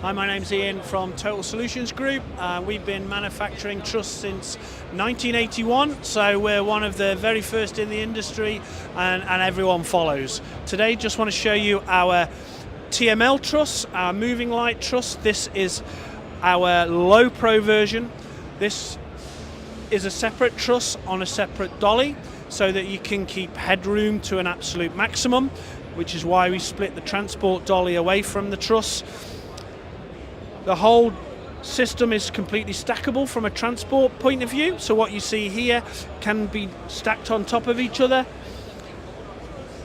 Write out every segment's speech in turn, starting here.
Hi, my name's Ian from Total Solutions Group. We've been manufacturing truss since 1981, so we're one of the very first in the industry, and everyone follows. Today, just want to show you our TML truss, our moving light truss. This is our low pro version. This is a separate truss on a separate dolly, so that you can keep headroom to an absolute maximum, which is why we split the transport dolly away from the truss. The whole system is completely stackable from a transport point of view, so what you see here can be stacked on top of each other.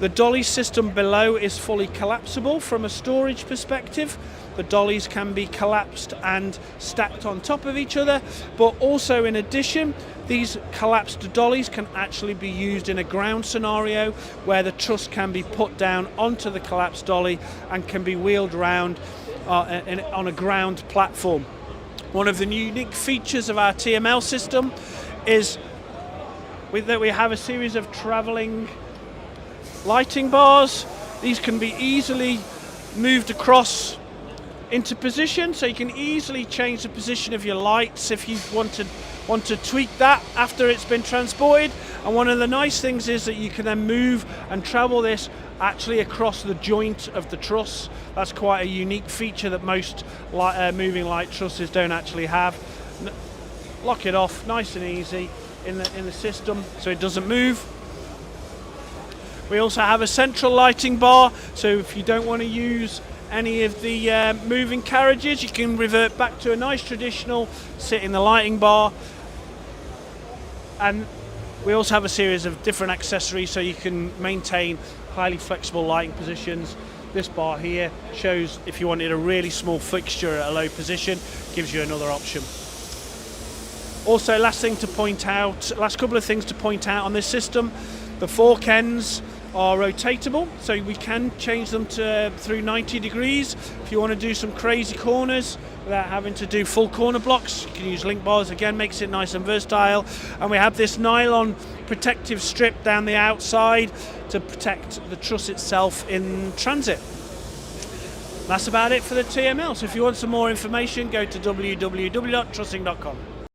The dolly system below is fully collapsible from a storage perspective. The dollies can be collapsed and stacked on top of each other, but also in addition, these collapsed dollies can actually be used in a ground scenario where the truss can be put down onto the collapsed dolly and can be wheeled around on a ground platform. One of the unique features of our TML system is that we have a series of travelling lighting bars. These can be easily moved across into position, so you can easily change the position of your lights if you want to tweak that after it's been transported. And one of the nice things is that you can then move and travel this actually across the joint of the truss. That's quite a unique feature that most moving light trusses don't actually have. Lock it off nice and easy in the system so it doesn't move. We also have a central lighting bar, so if you don't want to use any of the moving carriages, you can revert back to a nice traditional sit in the lighting bar. And we also have a series of different accessories so you can maintain highly flexible lighting positions. This bar here shows if you wanted a really small fixture at a low position, gives you another option. Also, last couple of things to point out on this system, the fork ends are rotatable, so we can change them through 90 degrees. If you want to do some crazy corners without having to do full corner blocks, you can use link bars. Again, makes it nice and versatile. And we have this nylon protective strip down the outside to protect the truss itself in transit. That's about it for the TML. So if you want some more information, go to www.trussing.com.